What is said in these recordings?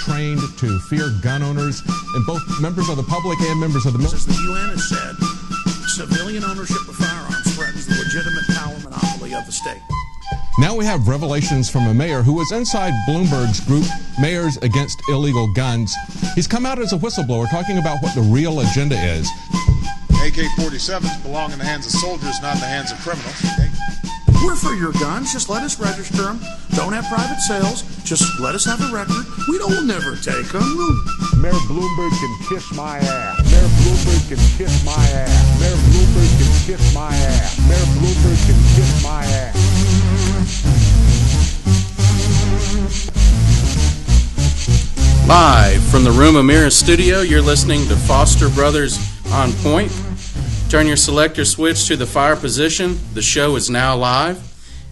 trained to fear gun owners, and both members of the public and members of the military. As the UN has said, civilian ownership of firearms threatens the legitimate power monopoly of the state. Now we have revelations from a mayor who was inside Bloomberg's group, Mayors Against Illegal Guns. He's come out as a whistleblower talking about what the real agenda is. AK-47s belong in the hands of soldiers, not in the hands of criminals. We're for your guns. Just let us register them. Don't have private sales. Just let us have a record. We'll never take them. Mayor Bloomberg can kiss my ass. Mayor Bloomberg can kiss my ass. Mayor Bloomberg can kiss my ass. Mayor Bloomberg can kiss my ass. Live from the Room Amira studio, you're listening to Foster Brothers On Point. Turn your selector switch to the fire position. The show is now live.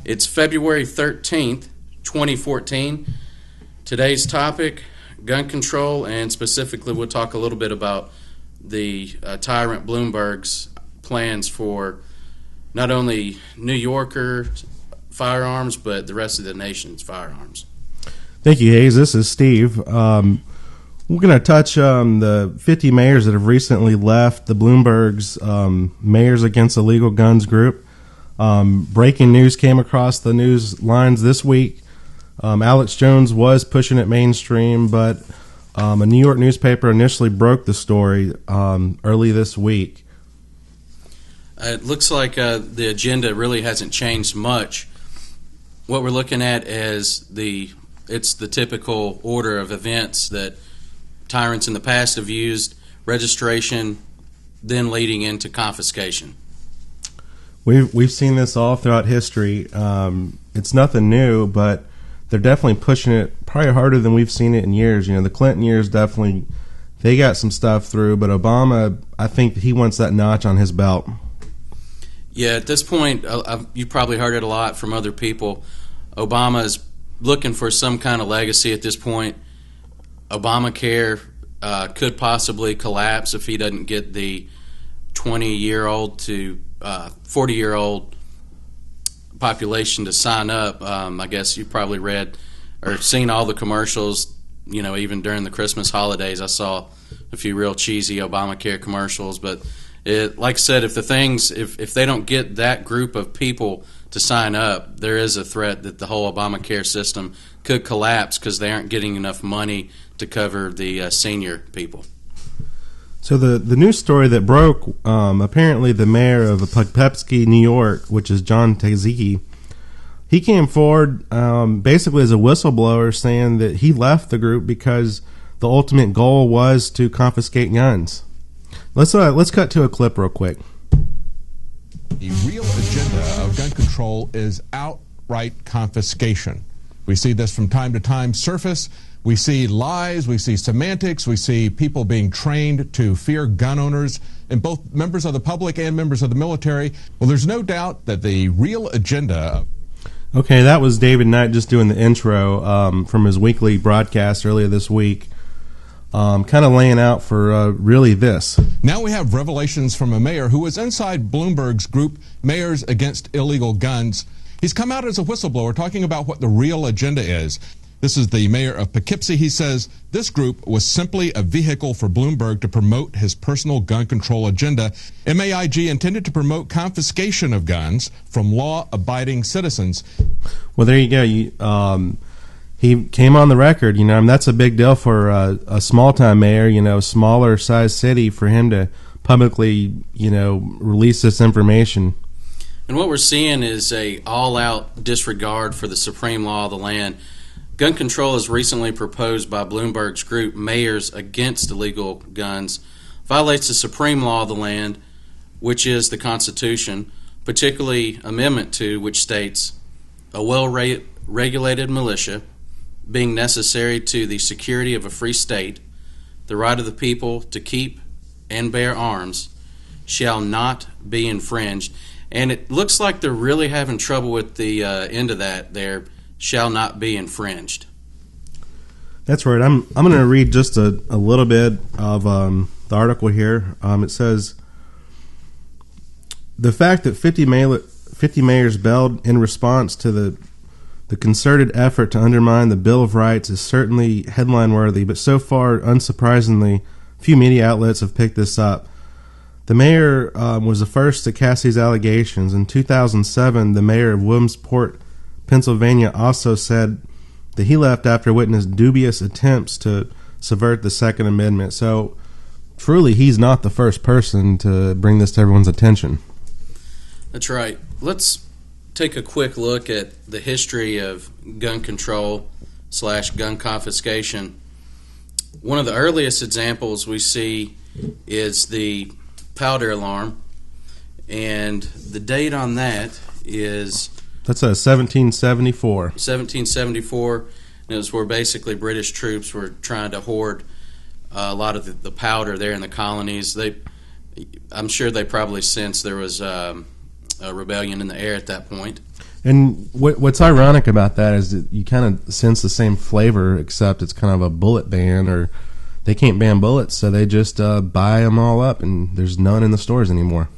It's February 13th, 2014. Today's topic, gun control, and specifically we'll talk a little bit about the tyrant Bloomberg's plans for not only New Yorker firearms, but the rest of the nation's firearms. Thank you, Hayes. This is Steve. We're going to touch the 50 mayors that have recently left the Bloomberg's Mayors Against Illegal Guns group. Breaking news came across the news lines this week. Alex Jones was pushing it mainstream, but a New York newspaper initially broke the story early this week. It looks like the agenda really hasn't changed much. What we're looking at is it's the typical order of events that tyrants in the past have used: registration, then leading into confiscation. We've seen this all throughout history. It's nothing new, but they're definitely pushing it probably harder than we've seen it in years. You know, the Clinton years definitely, they got some stuff through, but Obama, I think he wants that notch on his belt. Yeah, at this point, you probably heard it a lot from other people. Obama is looking for some kind of legacy at this point. Obamacare could possibly collapse if he doesn't get the 20-year-old to 40-year-old population to sign up. I guess you probably read or seen all the commercials. You know, even during the Christmas holidays, I saw a few real cheesy Obamacare commercials. But like I said, if they don't get that group of people to sign up, there is a threat that the whole Obamacare system could collapse because they aren't getting enough money to cover the senior people. So the news story that broke, apparently the mayor of Poughkeepsie, New York, which is John Taziki, he came forward basically as a whistleblower saying that he left the group because the ultimate goal was to confiscate guns. Let's cut to a clip real quick. The real agenda of gun control is outright confiscation. We see this from time to time surface. We see lies, we see semantics, we see people being trained to fear gun owners, and both members of the public and members of the military. Well, there's no doubt that the real agenda... Okay, that was David Knight just doing the intro from his weekly broadcast earlier this week. Kind of laying out for really this. Now we have revelations from a mayor who was inside Bloomberg's group, Mayors Against Illegal Guns. He's come out as a whistleblower talking about what the real agenda is. This is the mayor of Poughkeepsie. He says this group was simply a vehicle for Bloomberg to promote his personal gun control agenda. MAIG intended to promote confiscation of guns from law-abiding citizens. Well, there you go. He came on the record. You know, I mean, that's a big deal for a small-time mayor. You know, smaller-sized city, for him to publicly, release this information. And what we're seeing is a all-out disregard for the supreme law of the land. Gun control, as recently proposed by Bloomberg's group, Mayors Against Illegal Guns, violates the supreme law of the land, which is the Constitution, particularly Amendment 2, which states, a well-regulated militia, being necessary to the security of a free state, the right of the people to keep and bear arms, shall not be infringed. And it looks like they're really having trouble with the end of that there. Shall not be infringed. That's right. I'm going to read just a little bit of the article here. It says, the fact that 50 mayors bailed in response to the The concerted effort to undermine the Bill of Rights is certainly headline-worthy, but so far, unsurprisingly, few media outlets have picked this up. The mayor was the first to cast these allegations. In 2007, the mayor of Williamsport, Pennsylvania, also said that he left after witnessed dubious attempts to subvert the Second Amendment. So, truly, he's not the first person to bring this to everyone's attention. That's right. Let's take a quick look at the history of gun control / gun confiscation. One of the earliest examples we see is the powder alarm, and the date on that is... That's 1774. 1774, and it was where basically British troops were trying to hoard a lot of the powder there in the colonies. I'm sure they probably sensed there was a rebellion in the air at that point. And what's ironic about that is that you kind of sense the same flavor, except it's kind of a bullet ban, or they can't ban bullets, so they just buy them all up, and there's none in the stores anymore.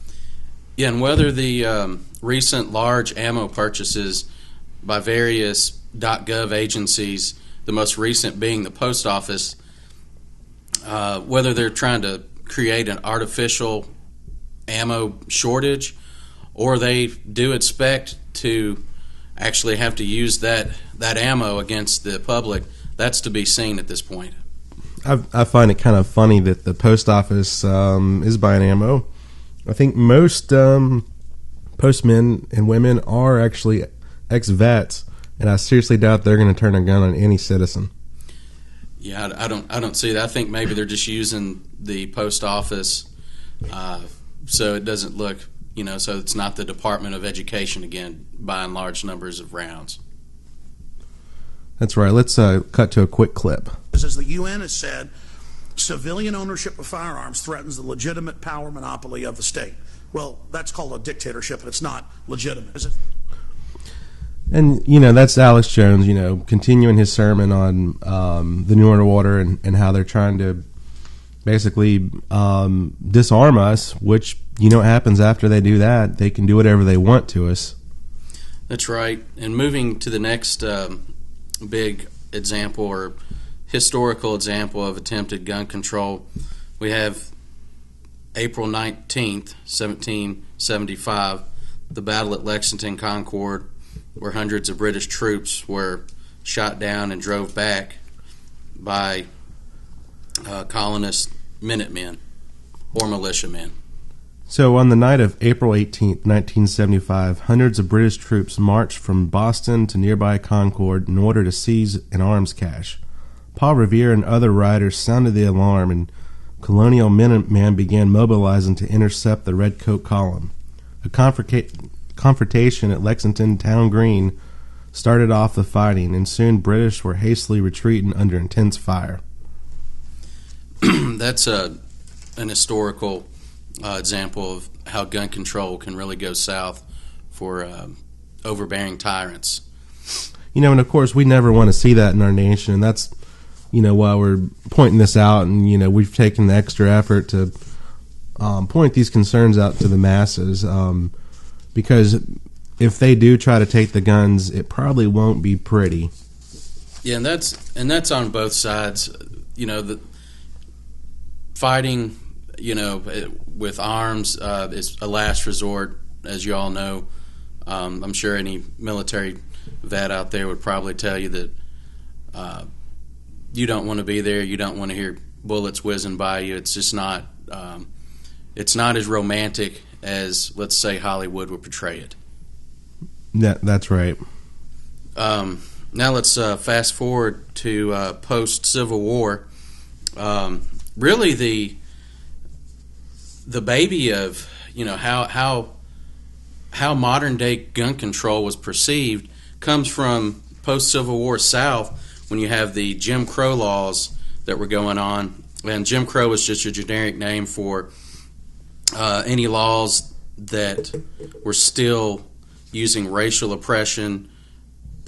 Yeah, and whether the recent large ammo purchases by various .gov agencies, the most recent being the post office, whether they're trying to create an artificial ammo shortage, or they do expect to actually have to use that ammo against the public, that's to be seen at this point. I find it kind of funny that the post office is buying ammo. I think most postmen and women are actually ex-vets, and I seriously doubt they're going to turn a gun on any citizen. Yeah, I don't see that. I think maybe they're just using the post office so it doesn't look, so it's not the Department of Education again buying large numbers of rounds. That's right. Let's cut to a quick clip. As the UN has said, civilian ownership of firearms threatens the legitimate power monopoly of the state. Well, that's called a dictatorship, and it's not legitimate. And, that's Alex Jones, continuing his sermon on the New World Order and how they're trying to basically disarm us, which, what happens after they do that? They can do whatever they want to us. That's right. And moving to the next big example or historical example of attempted gun control, we have April 19th, 1775, the battle at Lexington Concord, where hundreds of British troops were shot down and drove back by colonist Minutemen or militiamen. So on the night of April 18th, 1975, hundreds of British troops marched from Boston to nearby Concord in order to seize an arms cache. Paul Revere and other riders sounded the alarm, and Colonial Minutemen began mobilizing to intercept the Redcoat column. A confrontation at Lexington Town Green started off the fighting, and soon British were hastily retreating under intense fire. That's an historical example of how gun control can really go south for overbearing tyrants. And of course, we never want to see that in our nation, and that's why we're pointing this out, and we've taken the extra effort to point these concerns out to the masses, because if they do try to take the guns, it probably won't be pretty. Yeah, and that's on both sides. The fighting, with arms is a last resort, as you all know. I'm sure any military vet out there would probably tell you that you don't want to be there. You don't want to hear bullets whizzing by you. It's just not. It's not as romantic as, let's say, Hollywood would portray it. That's right. Now let's fast forward to post-Civil War. Really, the baby of how modern day gun control was perceived comes from post-Civil War South, when you have the Jim Crow laws that were going on. And Jim Crow is just a generic name for any laws that were still using racial oppression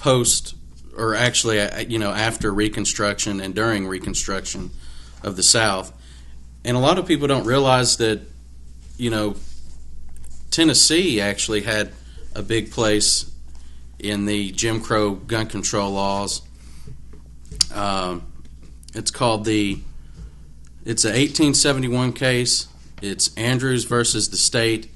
after Reconstruction and during Reconstruction of the South. And a lot of people don't realize that, Tennessee actually had a big place in the Jim Crow gun control laws. It's an 1871 case. It's Andrews versus the state,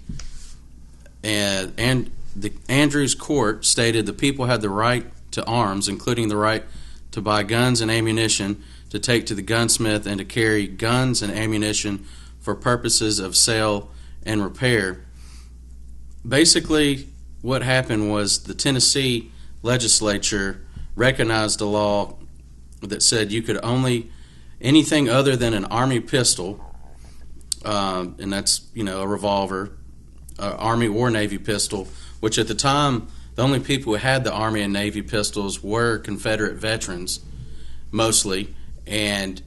and the Andrews court stated the people had the right to arms, including the right to buy guns and ammunition, to take to the gunsmith, and to carry guns and ammunition for purposes of sale and repair. Basically, what happened was the Tennessee legislature recognized a law that said you could only anything other than an Army pistol, and that's a revolver, Army or Navy pistol, which at the time the only people who had the Army and Navy pistols were Confederate veterans mostly, and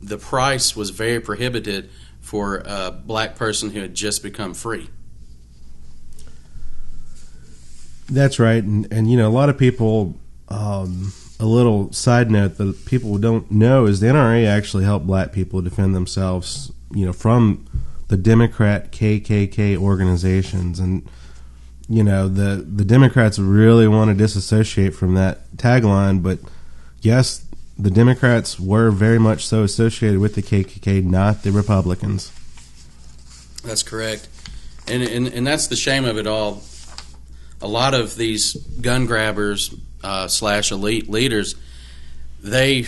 the price was very prohibited for a black person who had just become free. That's right, and a lot of people. A little side note that people don't know is the NRA actually helped black people defend themselves, from the Democrat KKK organizations, and the Democrats really want to disassociate from that tagline, but yes, the Democrats were very much so associated with the KKK, not the Republicans. That's correct, and that's the shame of it all. A lot of these gun grabbers / elite leaders, I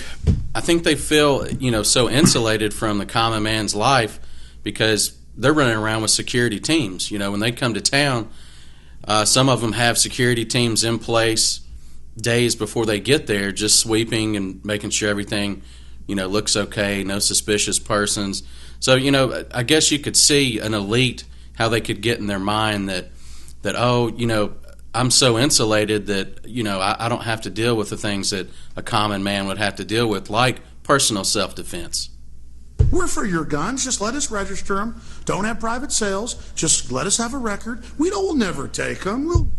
think they feel so insulated from the common man's life because they're running around with security teams. When they come to town, some of them have security teams in place days before they get there, just sweeping and making sure everything looks okay, no suspicious persons. So I guess you could see an elite, how they could get in their mind that I'm so insulated that I don't have to deal with the things that a common man would have to deal with, like personal self-defense. We're for your guns. Just let us register them. Don't have private sales. Just let us have a record. We'll never take them.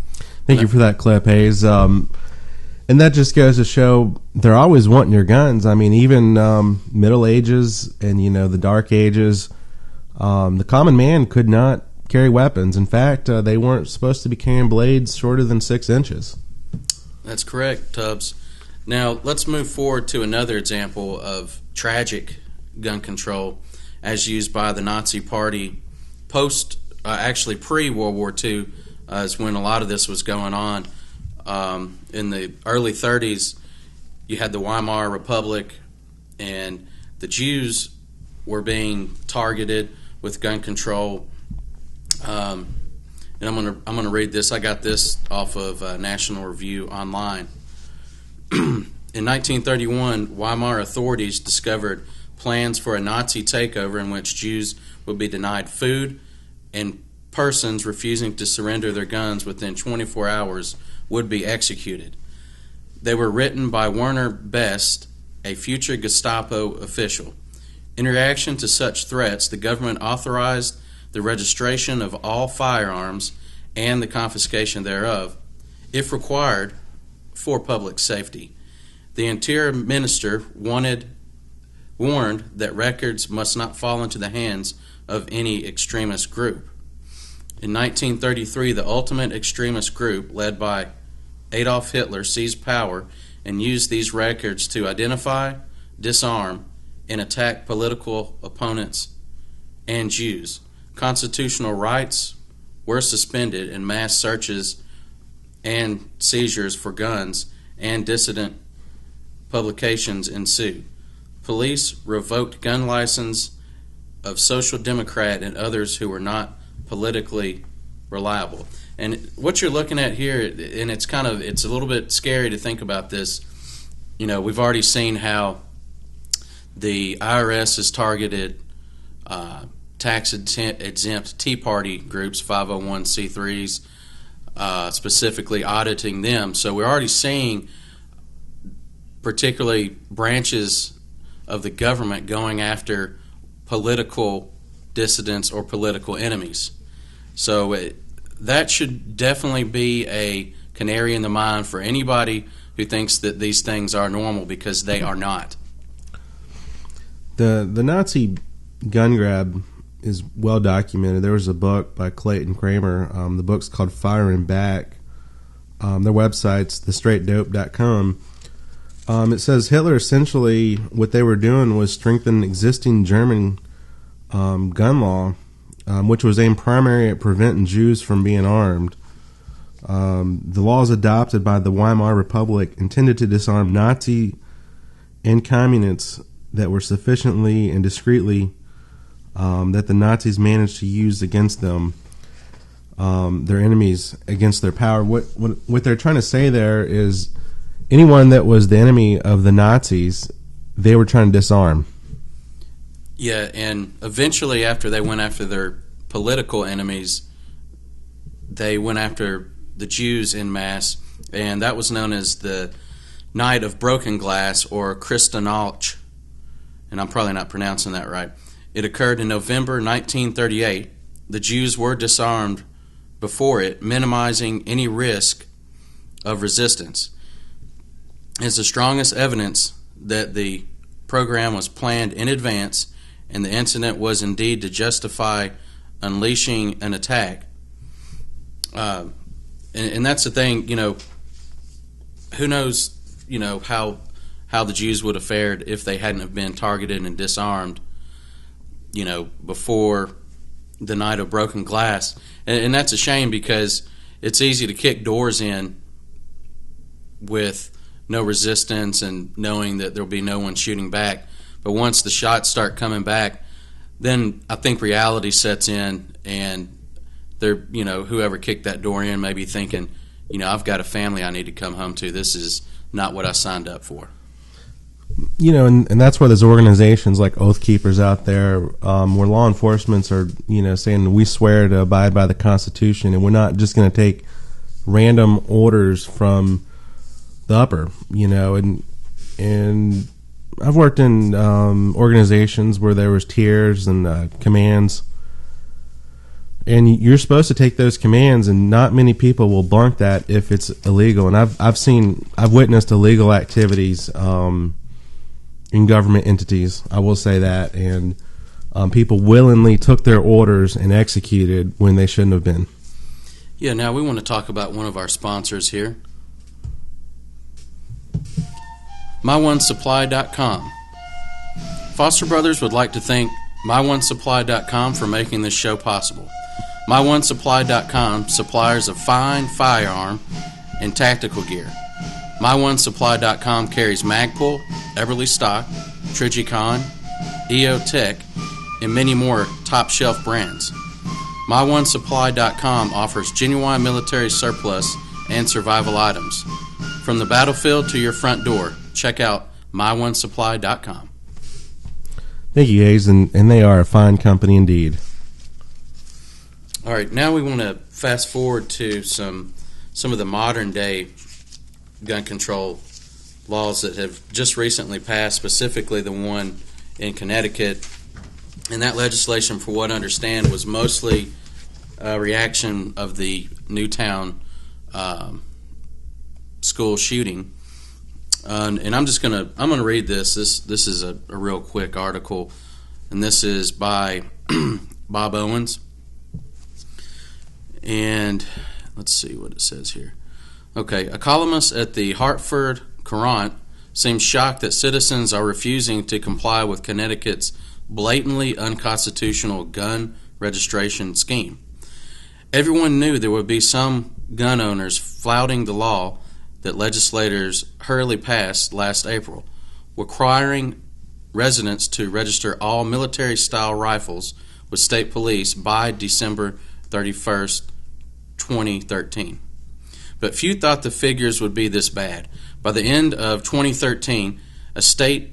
Thank you for that clip, Hayes. And that just goes to show they're always wanting your guns. I mean, even Middle Ages and the Dark Ages, the common man could not carry weapons. In fact, they weren't supposed to be carrying blades shorter than 6 inches. That's correct, Tubbs. Now, let's move forward to another example of tragic gun control as used by the Nazi Party pre-World War II, is when a lot of this was going on. In the early 30s, you had the Weimar Republic, and the Jews were being targeted with gun control. And I'm gonna read this. I got this off of National Review Online. In 1931, Weimar authorities discovered plans for a Nazi takeover in which Jews would be denied food, and persons refusing to surrender their guns within 24 hours would be executed. They were written by Werner Best, a future Gestapo official. In reaction to such threats, the government authorized the registration of all firearms and the confiscation thereof, if required, for public safety. The Interior Minister warned that records must not fall into the hands of any extremist group. In 1933, the ultimate extremist group, led by Adolf Hitler, seized power and used these records to identify, disarm, and attack political opponents and Jews. Constitutional rights were suspended, and mass searches and seizures for guns and dissident publications ensued. Police revoked gun license of Social Democrat and others who were not politically reliable. And what you're looking at here, and it's a little bit scary to think about this. We've already seen how the IRS has targeted tax-exempt Tea Party groups, 501c3s, specifically auditing them. So we're already seeing particularly branches of the government going after political dissidents or political enemies. So that should definitely be a canary in the mine for anybody who thinks that these things are normal, because they are not. The Nazi gun grab is well documented. There was a book by Clayton Kramer. The book's called Firing Back. their website's thestraightdope.com. It says Hitler essentially, what they were doing was strengthen existing German gun law, which was aimed primarily at preventing Jews from being armed. The laws adopted by the Weimar Republic intended to disarm Nazi and communists that were sufficiently and discreetly that the Nazis managed to use against them, their enemies, against their power. What they're trying to say there is anyone that was the enemy of the Nazis, they were trying to disarm. Yeah, and eventually after they went after their political enemies, they went after the Jews en masse, and that was known as the Night of Broken Glass, or Kristallnacht, and I'm probably not pronouncing that right. It occurred in November 1938. The Jews were disarmed before it, minimizing any risk of resistance. It's the strongest evidence that the program was planned in advance and the incident was indeed to justify unleashing an attack. And that's the thing, who knows, how the Jews would have fared if they hadn't have been targeted and disarmed, before the Night of Broken Glass. And that's a shame, because it's easy to kick doors in with no resistance and knowing that there'll be no one shooting back. But once the shots start coming back, then I think reality sets in, and they're, whoever kicked that door in may be thinking, I've got a family I need to come home to. This is not what I signed up for. And that's why there's organizations like Oath Keepers out there, where law enforcements are, saying we swear to abide by the Constitution, and we're not just going to take random orders from the upper, and I've worked in organizations where there was tiers and commands, and you're supposed to take those commands, and not many people will blank that if it's illegal. And I've witnessed illegal activities in government entities, I will say that, and people willingly took their orders and executed when they shouldn't have been. Yeah, now we want to talk about one of our sponsors here, MyOneSupply.com. Foster Brothers would like to thank MyOneSupply.com for making this show possible. MyOneSupply.com, suppliers of fine firearm and tactical gear. MyOneSupply.com carries Magpul, Everly Stock, Trigicon, EO Tech, and many more top-shelf brands. MyOneSupply.com offers genuine military surplus and survival items. From the battlefield to your front door, check out MyOneSupply.com. Thank you, Hayes, and they are a fine company indeed. All right, now we want to fast forward to some of the modern-day gun control laws that have just recently passed, specifically the one in Connecticut. And that legislation, for what I understand, was mostly a reaction of the Newtown school shooting. And I'm gonna read this. This is a real quick article, and this is by Bob Owens. And let's see what it says here. Okay, a columnist at the Hartford Courant seems shocked that citizens are refusing to comply with Connecticut's blatantly unconstitutional gun registration scheme. Everyone knew there would be some gun owners flouting the law that legislators hurriedly passed last April, requiring residents to register all military-style rifles with state police by December 31st, 2013. But few thought the figures would be this bad. By the end of 2013, the state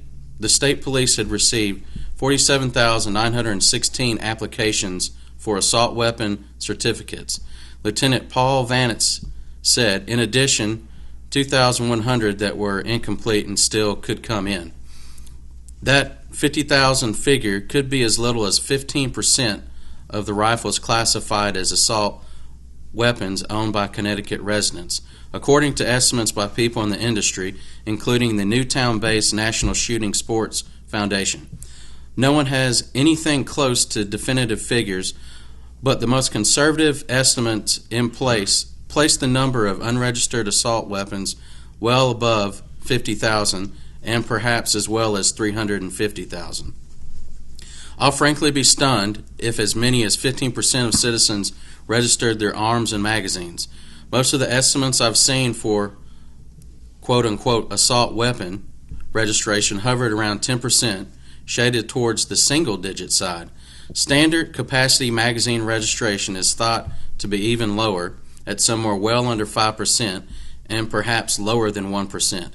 police had received 47,916 applications for assault weapon certificates. Lieutenant Paul Vanitz said, in addition, 2,100 that were incomplete and still could come in. That 50,000 figure could be as little as 15% of the rifles classified as assault weapons owned by Connecticut residents, according to estimates by people in the industry, including the Newtown-based National Shooting Sports Foundation. No one has anything close to definitive figures, but the most conservative estimates in place placed the number of unregistered assault weapons well above 50,000 and perhaps as well as 350,000. I'll frankly be stunned if as many as 15% of citizens registered their arms and magazines. Most of the estimates I've seen for quote-unquote assault weapon registration hovered around 10%, shaded towards the single-digit side. Standard capacity magazine registration is thought to be even lower, at somewhere well under 5% and perhaps lower than 1%.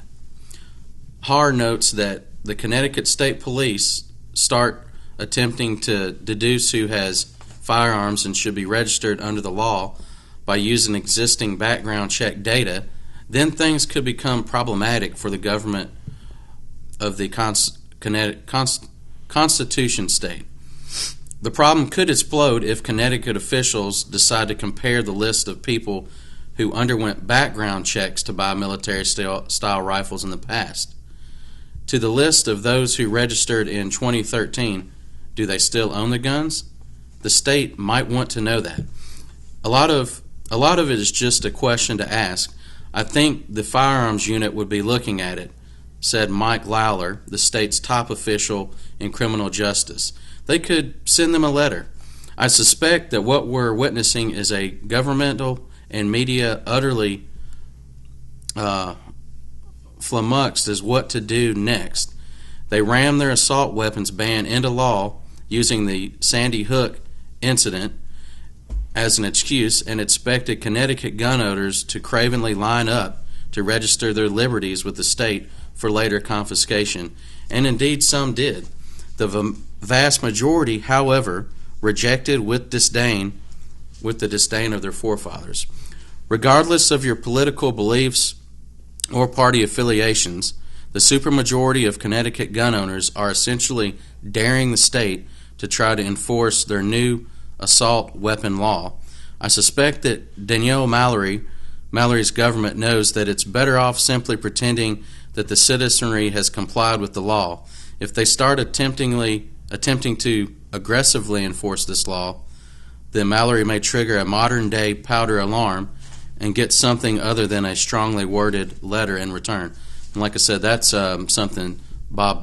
Haar notes that the Connecticut State Police start attempting to deduce who has firearms and should be registered under the law by using existing background check data, then things could become problematic for the government of the Constitution state. The problem could explode if Connecticut officials decide to compare the list of people who underwent background checks to buy military-style rifles in the past to the list of those who registered in 2013. Do they still own the guns? The state might want to know that. A lot of it is just a question to ask. I think the firearms unit would be looking at it, said Mike Lawler, the state's top official in criminal justice. They could send them a letter. I suspect that what we're witnessing is a governmental and media utterly flummoxed as what to do next. They rammed their assault weapons ban into law using the Sandy Hook incident as an excuse and expected Connecticut gun owners to cravenly line up to register their liberties with the state for later confiscation, and indeed some did. The vast majority, however, rejected with the disdain of their forefathers. Regardless of your political beliefs or party affiliations, the supermajority of Connecticut gun owners are essentially daring the state to try to enforce their new assault weapon law. I suspect that Danielle Mallory's government knows that it's better off simply pretending that the citizenry has complied with the law. If they start attempting to aggressively enforce this law, then Mallory may trigger a modern-day powder alarm and get something other than a strongly worded letter in return. And like I said, that's something Bob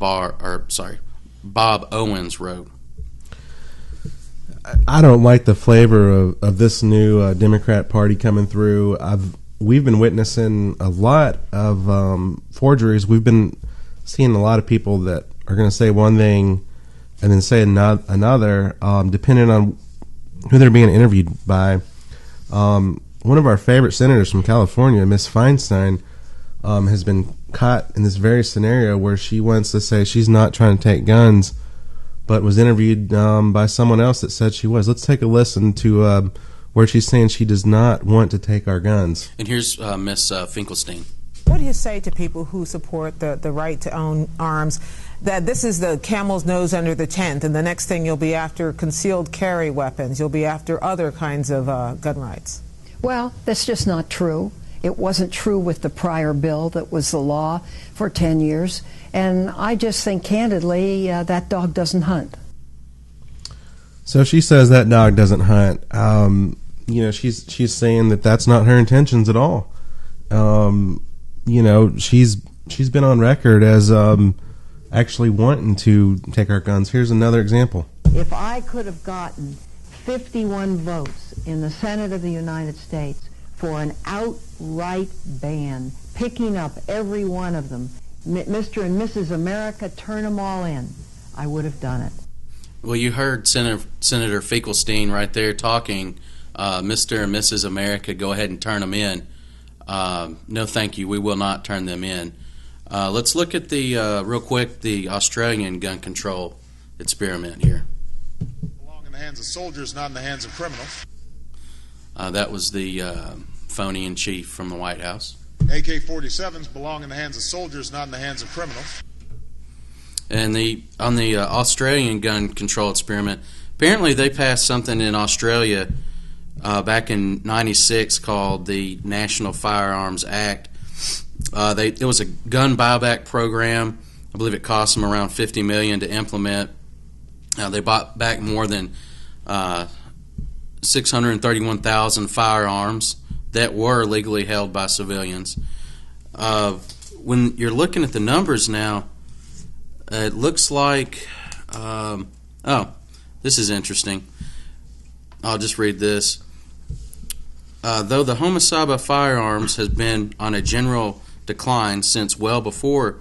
Owens wrote. I don't like the flavor of this new Democrat Party coming through. We've been witnessing a lot of forgeries. We've been seeing a lot of people that are going to say one thing and then say another, depending on who they're being interviewed by. One of our favorite senators from California, Miss Feinstein, has been caught in this very scenario where she wants to say she's not trying to take guns, but was interviewed by someone else that said she was. Let's take a listen to where she's saying she does not want to take our guns. And here's Miss Finkelstein. What do you say to people who support the right to own arms, that this is the camel's nose under the tent, and the next thing you'll be after concealed carry weapons, you'll be after other kinds of gun rights? Well, that's just not true. It wasn't true with the prior bill that was the law for 10 years. And I just think, candidly, that dog doesn't hunt. So she says that dog doesn't hunt. She's saying that that's not her intentions at all. She's been on record as actually wanting to take our guns. Here's another example. If I could have gotten 51 votes in the Senate of the United States for an outright ban, picking up every one of them, Mr. and Mrs. America, turn them all in, I would have done it. Well, you heard Senator Finkelstein right there talking, Mr. and Mrs. America, go ahead and turn them in. No, thank you, we will not turn them in. Let's look at real quick, the Australian gun control experiment here. Belong in the hands of soldiers, not in the hands of criminals. That was the phony-in-chief from the White House. AK-47s belong in the hands of soldiers, not in the hands of criminals. And on the Australian gun control experiment, apparently they passed something in Australia back in '96 called the National Firearms Act. It was a gun buyback program. I believe it cost them around $50 million to implement. They bought back more than 631,000 firearms that were legally held by civilians. When you're looking at the numbers now, it looks like, this is interesting. I'll just read this. Though the homicide by firearms has been on a general decline since well before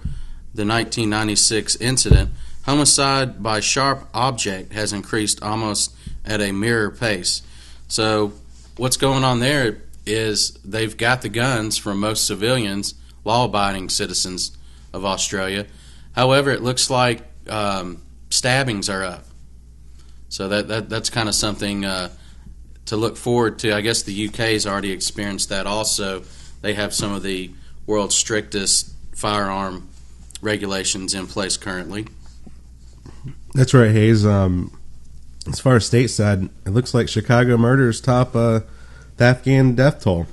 the 1996 incident, homicide by sharp object has increased almost at a mirror pace. So what's going on there is they've got the guns from most civilians, law-abiding citizens of Australia. However, it looks like stabbings are up. So that's kind of something to look forward to. I guess the UK has already experienced that also. They have some of the world's strictest firearm regulations in place currently. That's right, Hayes. As far as stateside, it looks like Chicago murders top the Afghan death toll.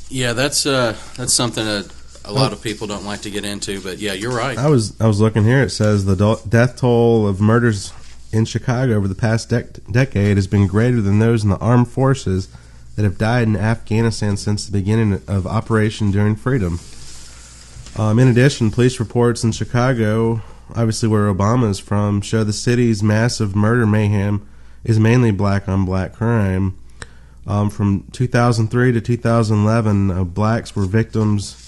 Yeah, that's something that a lot of people don't like to get into, but yeah, you're right. I was looking here. It says the death toll of murders in Chicago over the past decade has been greater than those in the armed forces that have died in Afghanistan since the beginning of Operation Enduring Freedom. In addition, police reports in Chicago, obviously where Obama is from, show the city's massive murder mayhem is mainly black-on-black crime. From 2003 to 2011, blacks were victims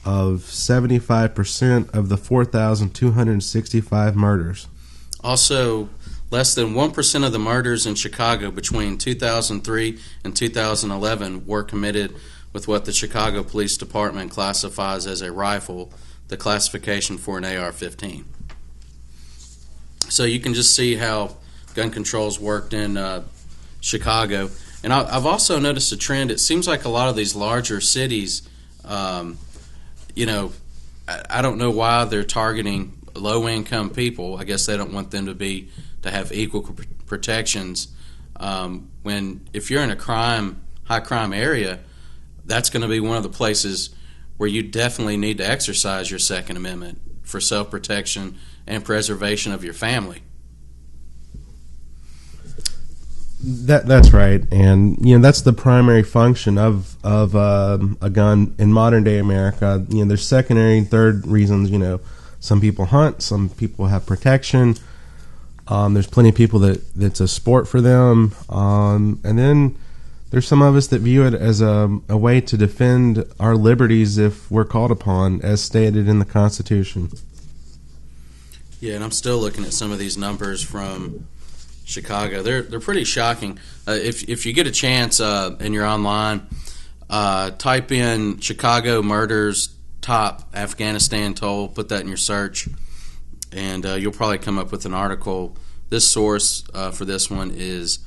of 75% of the 4,265 murders. Also, less than 1% of the murders in Chicago between 2003 and 2011 were committed with what the Chicago Police Department classifies as a rifle, the classification for an AR-15. So you can just see how gun control's worked in Chicago. And I've also noticed a trend. It seems like a lot of these larger cities, I don't know why they're targeting low-income people. I guess they don't want them to have equal protections. When if you're in a high crime area, that's going to be one of the places where you definitely need to exercise your Second Amendment for self-protection and preservation of your family. That's right, and that's the primary function of a gun in modern day America. There's secondary and third reasons. Some people hunt, some people have protection. There's plenty of people that's a sport for them, and then there's some of us that view it as a way to defend our liberties if we're called upon, as stated in the Constitution. Yeah, and I'm still looking at some of these numbers from Chicago. They're pretty shocking. If you get a chance and you're online, type in Chicago murders top Afghanistan toll, put that in your search, and you'll probably come up with an article. This source for this one is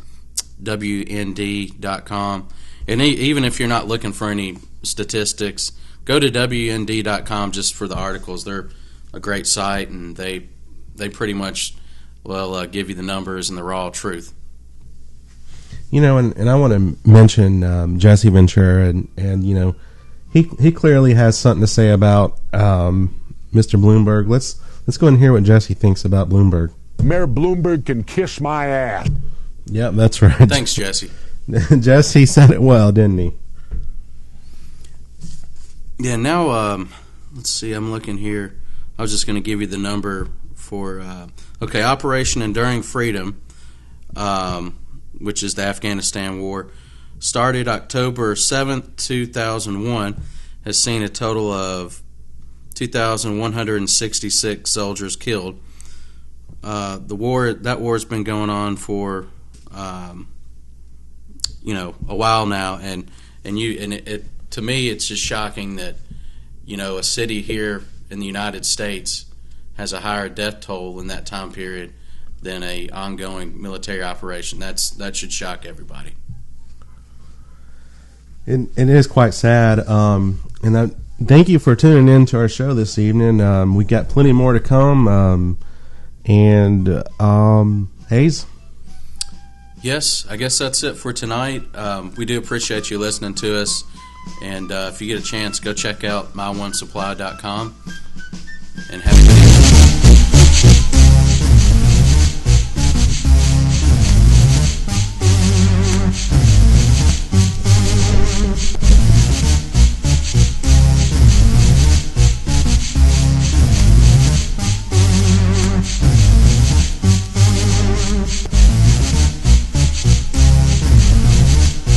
WND.com. And even if you're not looking for any statistics, go to WND.com just for the articles. They're a great site, and they pretty much give you the numbers and the raw truth. And I want to mention Jesse Ventura, and he clearly has something to say about Mr. Bloomberg. Let's go and hear what Jesse thinks about Bloomberg. Mayor Bloomberg can kiss my ass. Yep, that's right. Thanks, Jesse. Jesse said it well, didn't he? Yeah, now, let's see, I'm looking here. I was just going to give you the number for, Operation Enduring Freedom, which is the Afghanistan war, started October 7th, 2001, has seen a total of 2,166 soldiers killed. That war has been going on for a while now, and to me it's just shocking that a city here in the United States has a higher death toll in that time period than a ongoing military operation. That should shock everybody. It is quite sad, and thank you for tuning in to our show this evening. We got plenty more to come, and Hayes? Yes, I guess that's it for tonight. We do appreciate you listening to us, and if you get a chance, go check out myonesupply.com, and have a good evening. Bye.